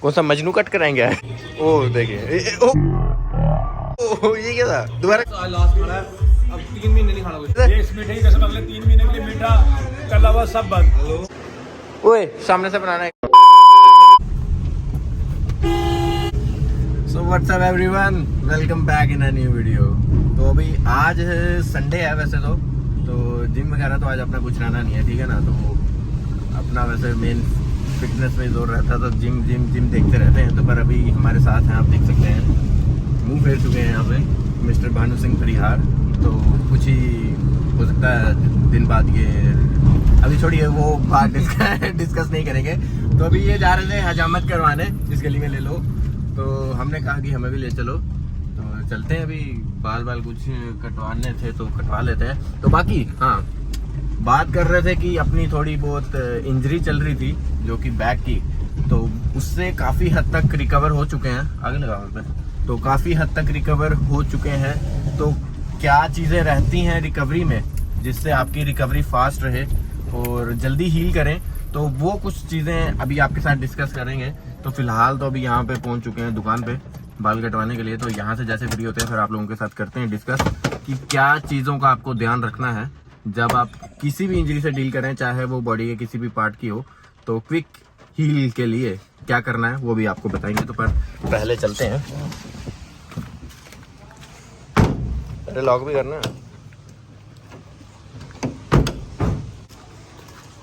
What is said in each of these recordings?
कौन सा मजनू कट कराएंगे? ओ देखिए, ओ ये क्या था दोबारा? लास्ट खाना है, अब 3 महीने नहीं खाना कुछ। ये इस मीठे की कसम, अगले 3 महीने के लिए मीठा के अलावा सब बंद। ओए सामने से बनाना है। So what's up everyone, welcome back in a new video. तो अभी आज संडे है वैसे तो जिम वगैरह तो आज अपना कुछ रहना नहीं है, ठीक है ना। तो अपना वैसे मेन फिटनेस में जोर रहता है, तो जिम देखते रहते हैं। तो पर अभी हमारे साथ हैं, आप देख सकते हैं, मुंह फेर चुके हैं यहाँ पे मिस्टर भानु सिंह परिहार। तो कुछ ही हो सकता है दिन बाद ये, अभी छोड़िए वो बात डिस्कस नहीं करेंगे। तो अभी ये जा रहे थे हजामत करवाने, इस गली में ले लो। तो हमने कहा कि हमें भी ले चलो, तो चलते हैं। अभी बाल कुछ कटवाने थे तो कटवा लेते हैं। तो बाकी हाँ, बात कर रहे थे कि अपनी थोड़ी बहुत इंजरी चल रही थी जो कि बैक की, तो उससे काफ़ी हद तक रिकवर हो चुके हैं। आगे लगा वहाँ पे, तो काफ़ी हद तक रिकवर हो चुके हैं। तो क्या चीज़ें रहती हैं रिकवरी में जिससे आपकी रिकवरी फास्ट रहे और जल्दी हील करें, तो वो कुछ चीज़ें अभी आपके साथ डिस्कस करेंगे। तो फिलहाल तो अभी यहाँ पे पहुँच चुके हैं दुकान पे बाल कटवाने के लिए। तो यहाँ से जैसे फ्री होते हैं फिर आप लोगों के साथ करते हैं डिस्कस कि क्या चीज़ों का आपको ध्यान रखना है जब आप किसी भी इंजरी से डील करें, चाहे वो बॉडी के किसी भी पार्ट की हो। तो क्विक हील के लिए क्या करना है वो भी आपको बताएंगे। तो पर पहले चलते हैं। अरे लॉक भी करना है।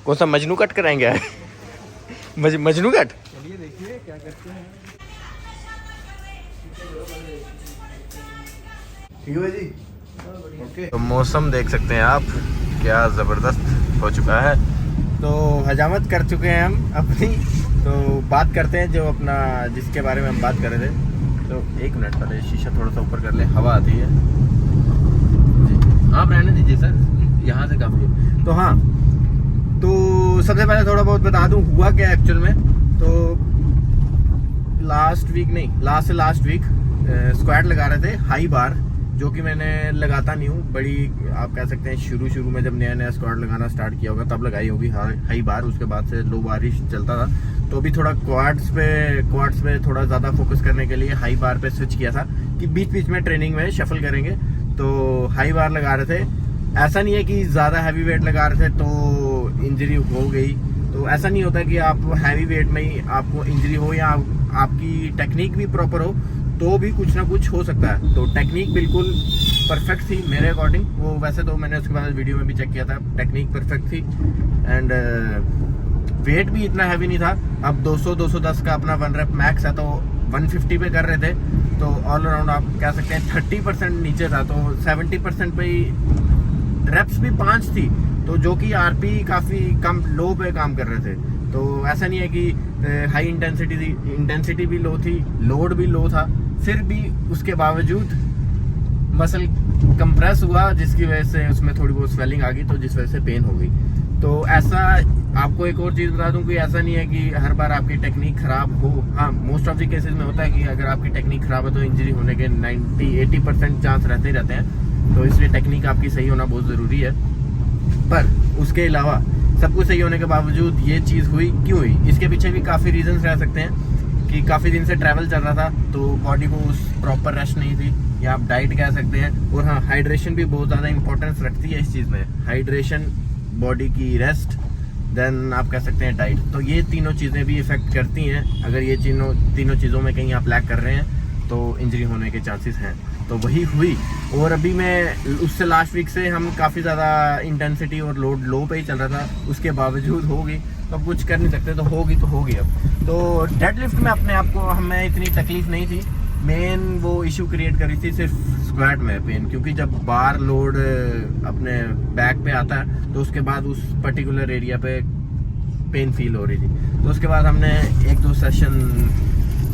कौन सा मजनू कट कराएंगे? मजनू कट। चलिए देखिए क्या करते हैं। ठीक है जी, ओके। तो मौसम देख सकते हैं आप, क्या ज़बरदस्त हो चुका है। तो हजामत कर चुके हैं हम अपनी। तो बात करते हैं जो अपना जिसके बारे में हम बात कर रहे थे। तो 1 मिनट पहले शीशा थोड़ा सा ऊपर कर ले, हवा आती है। आप रहने दीजिए सर, यहाँ से काफ़ी है। तो हाँ, तो सबसे पहले थोड़ा बहुत बता दूँ हुआ क्या एक्चुअल में। तो लास्ट से लास्ट वीक स्क्वाट लगा रहे थे हाई बार, जो कि मैंने लगाता नहीं हूँ। बड़ी आप कह सकते हैं शुरू में जब नया स्क्वाट लगाना स्टार्ट किया होगा तब लगाई होगी हाई बार। उसके बाद से लो बार ही चलता था। तो अभी थोड़ा क्वाड्स पे थोड़ा ज़्यादा फोकस करने के लिए हाई बार पे स्विच किया था कि बीच में ट्रेनिंग में शफल करेंगे। तो हाई बार लगा रहे थे। ऐसा नहीं है कि ज़्यादा हैवी वेट लगा रहे थे तो इंजरी हो गई। तो ऐसा नहीं होता कि आप हैवी वेट में ही आपको इंजरी हो या आपकी टेक्निक भी प्रॉपर हो तो भी कुछ ना कुछ हो सकता है। तो टेक्निक बिल्कुल परफेक्ट थी मेरे अकॉर्डिंग। वो वैसे तो मैंने उसके बाद वीडियो में भी चेक किया था, टेक्निक परफेक्ट थी एंड वेट भी इतना हैवी नहीं था। अब 200-210 का अपना 1 रेप मैक्स है, तो 150 पे कर रहे थे। तो ऑल अराउंड आप कह सकते हैं 30% नीचे था। तो 70% पे ही रेप्स भी 5 थी, तो जो कि आरपी काफ़ी कम लो पे काम कर रहे थे। तो ऐसा नहीं है कि हाई इंटेंसिटी भी लो थी, लोड भी लो था, फिर भी उसके बावजूद मसल कंप्रेस हुआ जिसकी वजह से उसमें थोड़ी बहुत स्वेलिंग आ गई, तो जिस वजह से पेन हो गई। तो ऐसा आपको एक और चीज़ बता दूं कि ऐसा नहीं है कि हर बार आपकी टेक्निक ख़राब हो। हाँ, मोस्ट ऑफ द केसेस में होता है कि अगर आपकी टेक्निक ख़राब है तो इंजरी होने के 90-80% चांस रहते ही रहते हैं। तो इसलिए टेक्निक आपकी सही होना बहुत ज़रूरी है। पर उसके अलावा सब कुछ सही होने के बावजूद ये चीज़ हुई क्यों हुई, इसके पीछे भी काफ़ी रीजंस रह सकते हैं। कि काफ़ी दिन से ट्रैवल चल रहा था तो बॉडी को उस प्रॉपर रेस्ट नहीं थी, या आप डाइट कह सकते हैं। और हाँ, हाइड्रेशन भी बहुत ज़्यादा इंपॉर्टेंस रखती है इस चीज़ में। हाइड्रेशन, बॉडी की रेस्ट, देन आप कह सकते हैं डाइट। तो ये तीनों चीज़ें भी इफ़ेक्ट करती हैं। अगर ये तीनों चीज़ों में कहीं आप लैक कर रहे हैं तो इंजरी होने के चांसेस हैं। तो वही हुई। और अभी मैं उससे लास्ट वीक से हम काफ़ी ज़्यादा इंटेंसिटी और लोड लो पे ही चल रहा था, उसके बावजूद होगी। तो अब कुछ कर नहीं सकते, तो होगी तो होगी। अब तो डेडलिफ्ट में अपने आप को हमें इतनी तकलीफ नहीं थी। मेन वो इशू क्रिएट करी थी सिर्फ स्क्वाट में पेन, क्योंकि जब बार लोड अपने बैक पे आता है तो उसके बाद उस पर्टिकुलर एरिया पे पेन फील हो रही थी। तो उसके बाद हमने 1-2 सेशन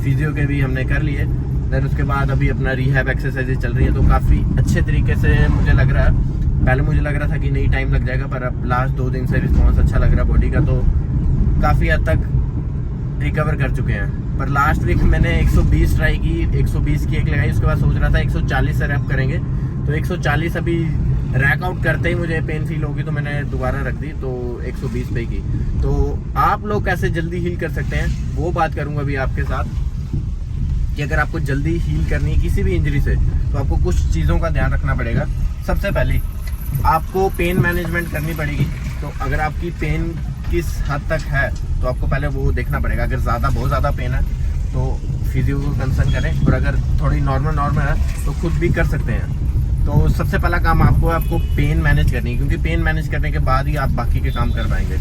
फिजियो के भी हमने कर लिए। देन उसके बाद अभी अपना रिहैब एक्सरसाइजेज चल रही है। तो काफ़ी अच्छे तरीके से मुझे लग रहा है। पहले मुझे लग रहा था कि नहीं टाइम लग जाएगा, पर अब लास्ट 2 दिन से रिस्पॉन्स अच्छा लग रहा है बॉडी का। तो काफ़ी हद तक रिकवर कर चुके हैं। पर लास्ट वीक मैंने 120 ट्राई की, 120 की एक लगाई। उसके बाद सोच रहा था 140 से रैप करेंगे। तो 140 अभी रैक आउट करते ही मुझे पेन फील होगी तो मैंने दोबारा रख दी, तो 120 पे की। तो आप लोग कैसे जल्दी हील कर सकते हैं वो बात करूंगा अभी आपके साथ, कि अगर आपको जल्दी हील करनी है किसी भी इंजरी से तो आपको कुछ चीज़ों का ध्यान रखना पड़ेगा। सबसे पहले आपको पेन मैनेजमेंट करनी पड़ेगी। तो अगर आपकी पेन किस हद तक है तो आपको पहले वो देखना पड़ेगा। अगर बहुत ज़्यादा पेन है तो फिजियो को कंसर्न करें, और अगर थोड़ी नॉर्मल है तो खुद भी कर सकते हैं। तो सबसे पहला काम आपको पेन मैनेज करनी है, क्योंकि पेन मैनेज करने के बाद ही आप बाकी के काम कर पाएंगे।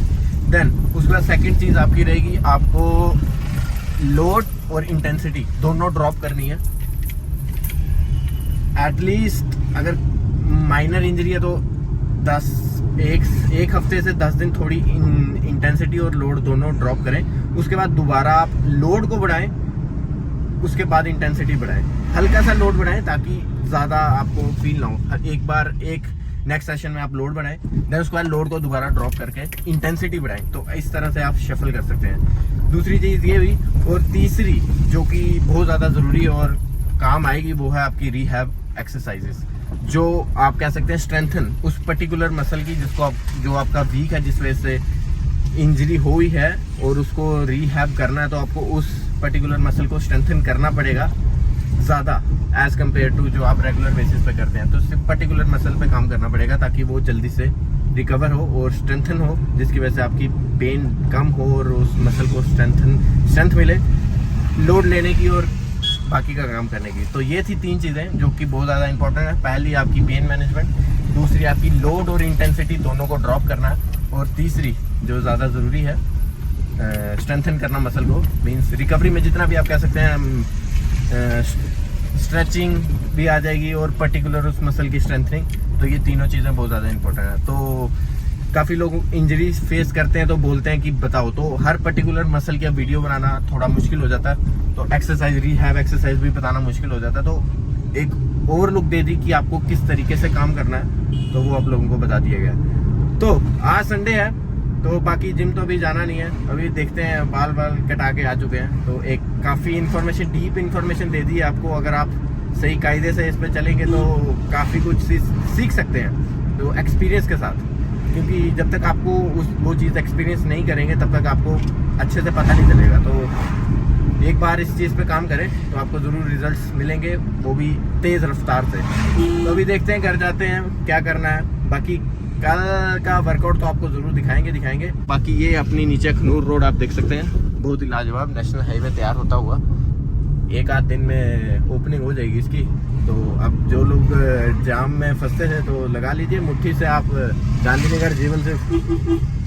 देन उसके बाद सेकंड चीज़ आपकी रहेगी, आपको लोड और इंटेंसिटी दोनों ड्रॉप करनी है। एटलीस्ट अगर माइनर इंजरी है तो एक हफ्ते से 10 दिन थोड़ी इंटेंसिटी और लोड दोनों ड्रॉप करें। उसके बाद दोबारा आप लोड को बढ़ाएं, उसके बाद इंटेंसिटी बढ़ाएं। हल्का सा लोड बढ़ाएं ताकि ज़्यादा आपको फील ना हो। एक बार नेक्स्ट सेशन में आप लोड बढ़ाएं, देन उसके बाद लोड को दोबारा ड्रॉप करके इंटेंसिटी बढ़ाएं। तो इस तरह से आप शफल कर सकते हैं। दूसरी चीज़ ये भी, और तीसरी जो कि बहुत ज़्यादा ज़रूरी और काम आएगी, वो है आपकी रिहैब एक्सरसाइजेस, जो आप कह सकते हैं स्ट्रेंथन उस पर्टिकुलर मसल की जो आपका वीक है, जिस वजह से इंजरी हुई है और उसको रिहैब करना है। तो आपको उस पर्टिकुलर मसल को स्ट्रेंथन करना पड़ेगा ज़्यादा एज कम्पेयर टू जो आप रेगुलर बेसिस पे करते हैं। तो सिर्फ पर्टिकुलर मसल पे काम करना पड़ेगा ताकि वो जल्दी से रिकवर हो और स्ट्रेंथन हो, जिसकी वजह से आपकी पेन कम हो और उस मसल को स्ट्रेंथ मिले लोड लेने की और बाकी का काम करने की। तो ये थी 3 चीज़ें जो कि बहुत ज़्यादा इंपॉर्टेंट है। पहली आपकी पेन मैनेजमेंट, दूसरी आपकी लोड और इंटेंसिटी दोनों को ड्रॉप करना, और तीसरी जो ज़्यादा ज़रूरी है स्ट्रेंथन करना मसल को। मीन्स रिकवरी में जितना भी आप कह सकते हैं, स्ट्रेचिंग भी आ जाएगी और पर्टिकुलर उस मसल की स्ट्रेंथनिंग। तो ये तीनों चीज़ें बहुत ज़्यादा इंपॉर्टेंट है। तो काफ़ी लोग इंजरीज फेस करते हैं तो बोलते हैं कि बताओ, तो हर पर्टिकुलर मसल का वीडियो बनाना थोड़ा मुश्किल हो जाता है, तो एक्सरसाइज रिहैब एक्सरसाइज भी बताना मुश्किल हो जाता है। तो एक ओवरलुक दे दी कि आपको किस तरीके से काम करना है, तो वो आप लोगों को बता दिया गया। तो आज संडे है तो बाकी जिम तो अभी जाना नहीं है, अभी देखते हैं। बाल कटा के आ चुके हैं, तो एक काफ़ी इन्फॉर्मेशन, डीप इन्फॉर्मेशन दे दी है आपको। अगर आप सही कायदे से इस पर चलेंगे तो काफ़ी कुछ सीख सकते हैं, तो एक्सपीरियंस के साथ। क्योंकि जब तक आपको वो चीज़ एक्सपीरियंस नहीं करेंगे तब तक आपको अच्छे से पता नहीं चलेगा। तो एक बार इस चीज़ पे काम करें तो आपको ज़रूर रिजल्ट्स मिलेंगे, वो भी तेज़ रफ्तार से। तो अभी देखते हैं, घर जाते हैं क्या करना है। बाकी कल का वर्कआउट तो आपको ज़रूर दिखाएंगे। बाकी ये अपनी नीचे अखनूर रोड आप देख सकते हैं, बहुत ही लाजवाब नेशनल हाईवे तैयार होता हुआ। एक आध दिन में ओपनिंग हो जाएगी इसकी। तो अब जो लोग जाम में फंसते हैं तो लगा लीजिए मुट्ठी से, आप गांधीनगर जीवन से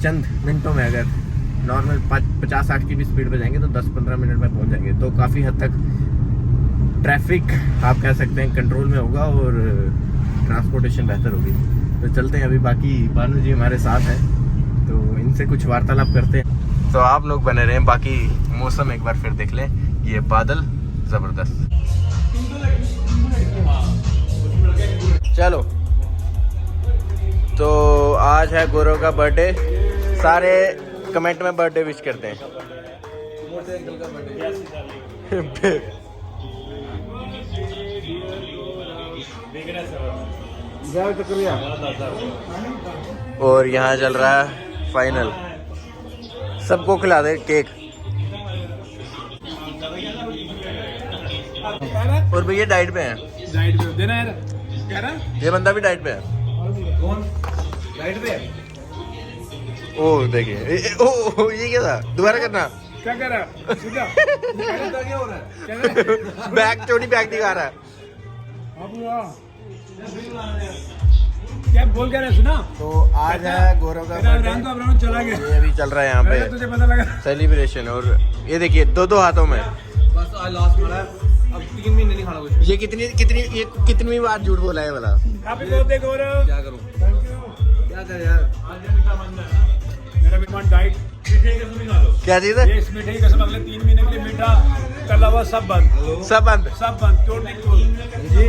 चंद मिनटों में अगर नॉर्मल 50-60 की भी स्पीड पे जाएंगे तो 10-15 मिनट में पहुंच जाएंगे। तो काफ़ी हद तक ट्रैफिक आप कह सकते हैं कंट्रोल में होगा और ट्रांसपोर्टेशन बेहतर होगी। तो चलते हैं, अभी बाकी बानू जी हमारे साथ हैं तो इनसे कुछ वार्तालाप करते हैं। तो आप लोग बने रहें, बाकी मौसम एक बार फिर देख लें, ये बादल ज़बरदस्त। चलो, तो आज है गौरव का बर्थडे, सारे कमेंट में बर्थडे विश करते हैं। और यहाँ चल रहा है फाइनल, सबको खिला दे केक। और भैया डाइट पे है, डाइट पे देना यार, क्या रहा? ये बंदा भी डाइट पे है। कौन डाइट पे है? ओ देखिए, ओ ये क्या था, दोबारा करना। क्या कर रहा है? सीधा क्या हो रहा है? क्या कर रहा है? बैक चोटी बैक दिखा रहा है। क्या बोल क्या रहा है, सुना? तो आज है गौरव का बर्थडे, चला गया, ये अभी चल रहा है यहाँ पे तुझे पता लगा सेलिब्रेशन। और ये देखिए 2-2 हाथों में, बस आज लास्ट खाना है, अब 3 महीने नहीं खाना कुछ। ये कितनी बार झूठ बोला है वाला। हैप्पी बर्थडे गौरव। क्या करूं, क्या कर यार, आज मीठा बन है मेरा मेहमान। डाइट मीठे की कसम खा लो। क्या चीज है? ये इस मीठे की कसम, अगले 3 महीने के लिए मीठा के अलावा सब बंद, सब बंद, सब बंद। तोड़ नहीं जी।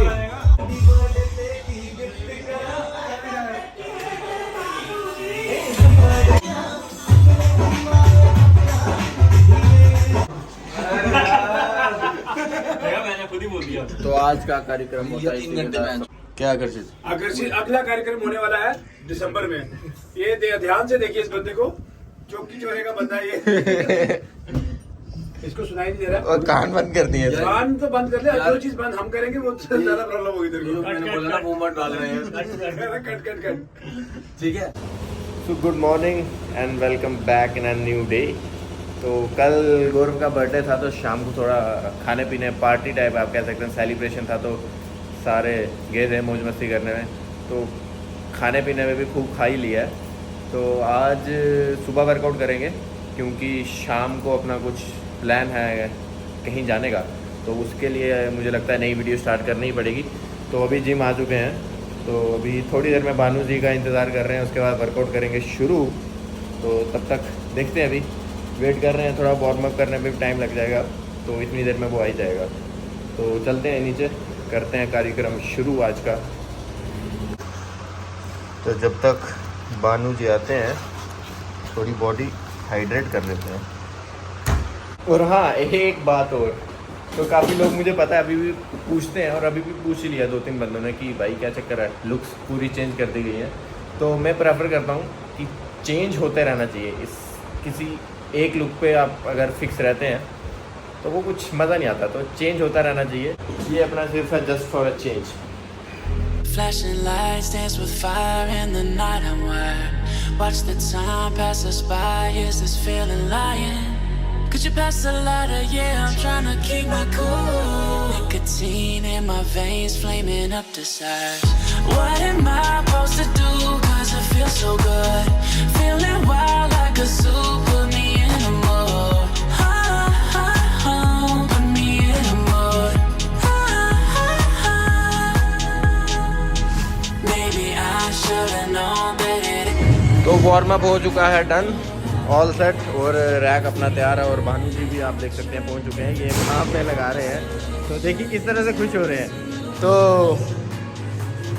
तो आज का कार्यक्रम होता है क्या आकर्षित? आकर्षित अगला कार्यक्रम होने वाला है दिसंबर में। ये ध्यान से देखिए इस बंदे को, चौकी चोरे का बंदा है ये। इसको सुनाई नहीं दे रहा और कान बंद कर दिए। कान तो बंद कर ले, जो चीज बंद हम करेंगे वो ज्यादा प्रॉब्लम होगी तेरे को। मैंने बोला ना मूवमेंट डाल रहे हैं। Cut cut cut. ठीक है। So good morning and welcome back in a new day. तो कल गौरव का बर्थडे था, तो शाम को थोड़ा खाने पीने पार्टी टाइप आप कह सकते हैं, सेलिब्रेशन था, तो सारे गए थे मौज मस्ती करने में। तो खाने पीने में भी खूब खा ही लिया है। तो आज सुबह वर्कआउट करेंगे क्योंकि शाम को अपना कुछ प्लान है कहीं जाने का, तो उसके लिए मुझे लगता है नई वीडियो स्टार्ट करनी ही पड़ेगी। तो अभी जिम आ चुके हैं, तो अभी थोड़ी देर में भानु जी का इंतज़ार कर रहे हैं, उसके बाद वर्कआउट करेंगे शुरू। तो तब तक देखते हैं, अभी वेट कर रहे हैं, थोड़ा वार्म अप करने में भी टाइम लग जाएगा, तो इतनी देर में वो आ ही जाएगा। तो चलते हैं नीचे, करते हैं कार्यक्रम शुरू आज का। तो जब तक भानु जी आते हैं थोड़ी बॉडी हाइड्रेट कर लेते हैं। और हाँ, एक बात और, तो काफ़ी लोग मुझे पता है अभी भी पूछते हैं, और अभी भी पूछ ही लिया 2-3 बंदों ने कि भाई क्या चक्कर है, लुक्स पूरी चेंज कर दी गई है। तो मैं प्रेफर करता हूँ कि चेंज होते रहना चाहिए। इस किसी एक लुक पे आप अगर फिक्स रहते हैं तो वो कुछ मज़ा नहीं आता, तो चेंज होता रहना चाहिए। ये अपना सिर्फ है just for a change. Flashing lights dance with fire in the night. I'm wired. Watch the time pass us by. Is this feeling lying? Could you pass the lighter? Yeah, I'm trying to keep my cool. Nicotine in my veins, flaming up desires. What am I supposed to do? 'Cause it feels so good. Feeling wild like a zoo. Put me in a mood. Put me in a mood. Maybe I should've known that it. तो warm up हो चुका है, done, all set, और rack अपना तैयार है। और भानु जी भी आप देख सकते हैं पहुंच चुके हैं, ये वहाँ पे लगा रहे हैं। तो देखिए किस तरह से खुश हो रहे हैं। तो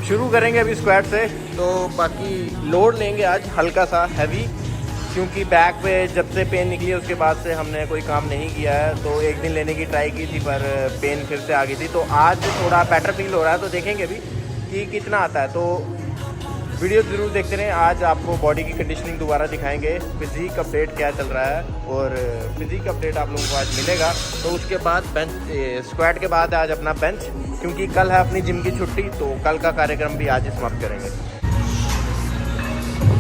शुरू करेंगे अभी स्क्वाट से। तो बाकी लोड लेंगे आज हल्का सा हैवी, क्योंकि बैक पे जब से पेन निकली है उसके बाद से हमने कोई काम नहीं किया है। तो एक दिन लेने की ट्राई की थी, पर पेन फिर से आ गई थी। तो आज थोड़ा बेटर फील हो रहा है, तो देखेंगे अभी कि कितना आता है। तो वीडियो ज़रूर देखते रहें। आज आपको बॉडी की कंडीशनिंग दोबारा दिखाएंगे, फिज़िक अपडेट क्या चल रहा है, और फिज़िक अपडेट आप लोगों को आज मिलेगा। तो उसके बाद बेंच, स्क्वाट के बाद आज अपना बेंच, क्योंकि कल है अपनी जिम की छुट्टी, तो कल का कार्यक्रम भी आज समाप्त करेंगे।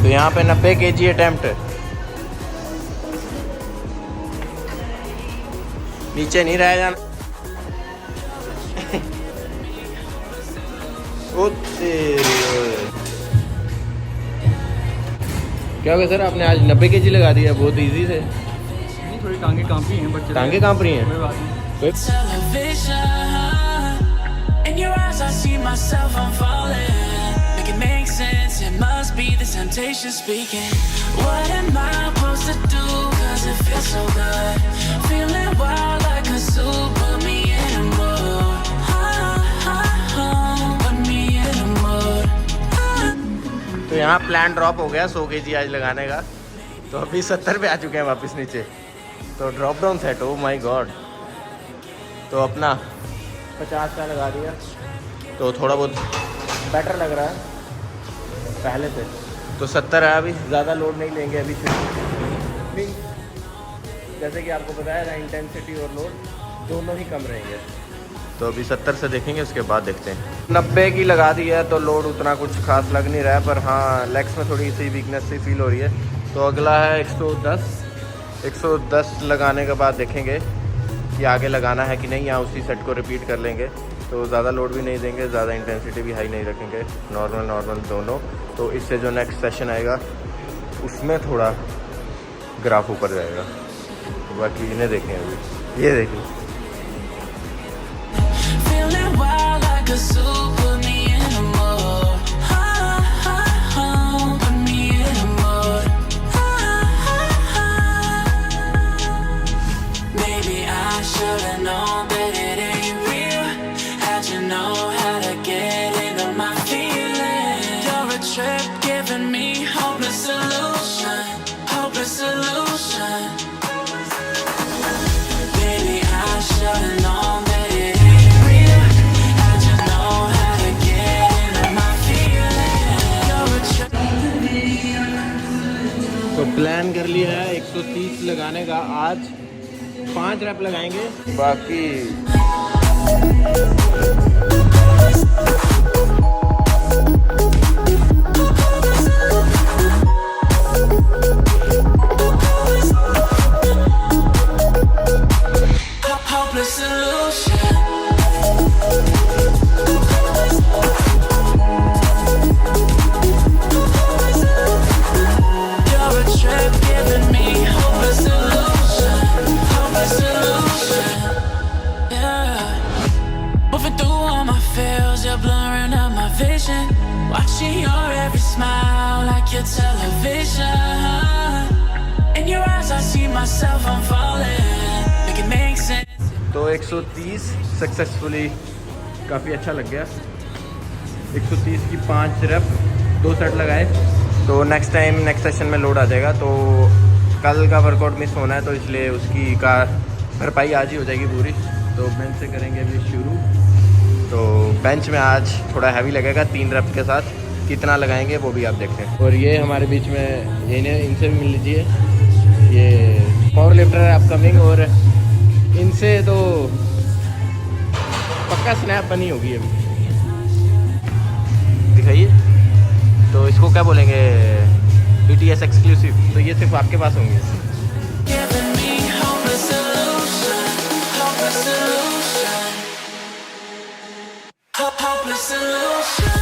तो यहाँ पे 90 kg अटैम्प्ट, नीचे नहीं रह जाना। क्या हो गया सर, आपने आज 90 kg लगा दिया बहुत इजी से? नहीं, थोड़ी टांगे कांपी हैं, बच्चे टांगे कांप रही हैं? कोई बात नहीं। Television. In your eyes I see myself, I'm falling. Make it make sense, it must be the temptation speaking. What am I supposed to do? 'Cause it feels so good. Feeling wild like a zoo. Put me in a mood. Put me in a mood. तो यहाँ plan drop हो गया 100 kg आज लगाने का। तो अभी 70 पे आ चुके हैं वापस नीचे। तो drop down set, oh my God. तो अपना 50 का लगा दिया, तो थोड़ा बहुत बेटर लग रहा है पहले से। तो 70 है अभी, ज़्यादा लोड नहीं लेंगे अभी। जैसे कि आपको बताया था, इंटेंसिटी और लोड दोनों ही कम रहेंगे। तो अभी 70 से देखेंगे, उसके बाद देखते हैं। 90 की लगा दी है, तो लोड उतना कुछ खास लग नहीं रहा है, पर हाँ लेग्स में थोड़ी सी वीकनेस सी फील हो रही है। तो अगला है 110 लगाने के बाद देखेंगे कि आगे लगाना है कि नहीं, या उसी सेट को रिपीट कर लेंगे। तो ज़्यादा लोड भी नहीं देंगे, ज़्यादा इंटेंसिटी भी हाई नहीं रखेंगे, नॉर्मल दोनों। तो इससे जो नेक्स्ट सेशन आएगा उसमें थोड़ा ग्राफ ऊपर जाएगा। बाकी इन्हें देखें अभी, ये देखिए। Feeling wild like a zoo. Put me in a mood. Put me in a mood. Maybe I should've known that it ain't real. How'd you know how to get into my feelings? You're a trip giving me hopeless solution. Hopeless solution. Maybe I should've known that it ain't real. How'd you know how to get in 130 लगाने का आज 5 rap लगाएंगे, बाकी hopeless solution. You're a trip giving me hopeless solution. Hopeless solution. Yeah. Moving through all my feels, you're blurring out my vision. Watching your every smile like your television. In your eyes I see myself, I'm falling. Make it make sense. तो 130 successfully काफ़ी अच्छा लग गया। 130 की 5 rap 2 set लगाए, तो next time next session में load आ जाएगा। तो कल का वर्कआउट मिस होना है, तो इसलिए उसकी का भरपाई आज ही हो जाएगी पूरी। तो बेंच से करेंगे अभी शुरू। तो बेंच में आज थोड़ा हैवी लगेगा 3 रैप के साथ, कितना लगाएंगे वो भी आप देखते हैं। और ये हमारे बीच में इनसे भी मिल लीजिए, ये पावर लिफ्टर है अपकमिंग, और इनसे तो पक्का स्नैप बनी होगी अभी। दिखाइए, तो इसको क्या बोलेंगे, BTS एक्सक्लूसिव। तो ये सिर्फ आपके पास होंगे। Giving me hopeless solution. Hopeless solution. Hopeless solution.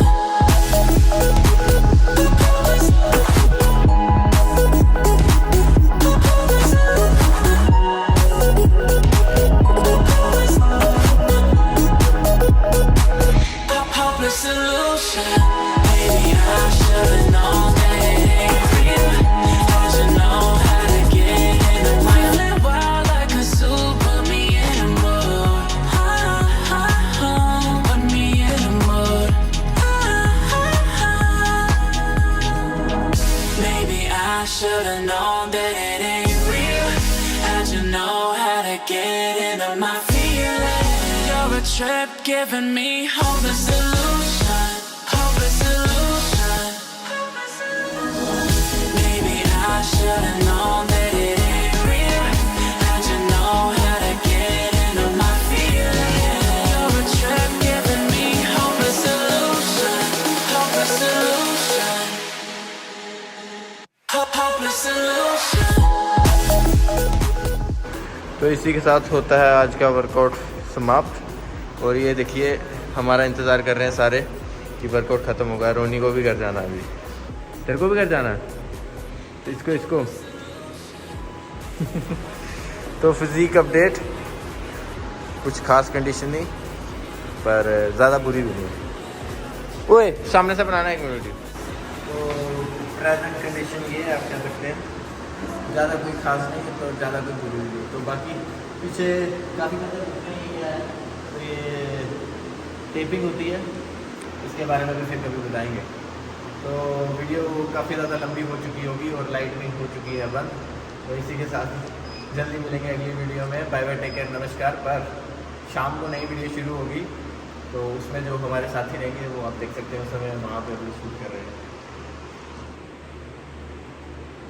Hopeless solution. Maybe I should've known that it ain't real. I should know how to get in the feeling wild like a zoo. Put me in a mood. Put me in a mood. Maybe I should've known that it ain't real. I should know how to get into my feelings. You're a trip giving me hopeless solution. Hopeless solution. Maybe I should've known that it ain't real. I should know how to get into my feelings. You're a trip giving me hopeless solution. Hopeless solution. Hopeless solution. तो इसी के साथ होता है आज का workout समाप्त। और ये देखिए हमारा इंतज़ार कर रहे हैं सारे कि वर्कआउट ख़त्म होगा। रोनी को भी घर जाना है, अभी तेरे को भी घर जाना है, तो इसको तो फिज़ीक अपडेट, कुछ खास कंडीशन नहीं, पर ज़्यादा बुरी भी नहीं। ओए सामने से बनाना 1 मिनट। तो प्रेजेंट कंडीशन ये है, आप कह सकते हैं ज़्यादा कोई खास नहीं है, तो ज़्यादा कोई बुरी नहीं है। तो बाकी पीछे काफ़ी तो ये टेपिंग होती है, इसके बारे में भी फिर कभी बताएंगे। तो वीडियो काफ़ी ज़्यादा लंबी हो चुकी होगी और लाइट भी हो चुकी है बंद। तो इसी के साथ जल्दी मिलेंगे अगली वीडियो में। बाय बाय, टेक केयर, नमस्कार। पर शाम को नई वीडियो शुरू होगी, तो उसमें जो हमारे साथी रहेंगे वो आप देख सकते हैं। उस समय वहाँ पे भी शूट कर रहे हैं,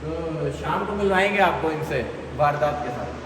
तो शाम को मिलवाएंगे आपको इनसे वारदात के साथ।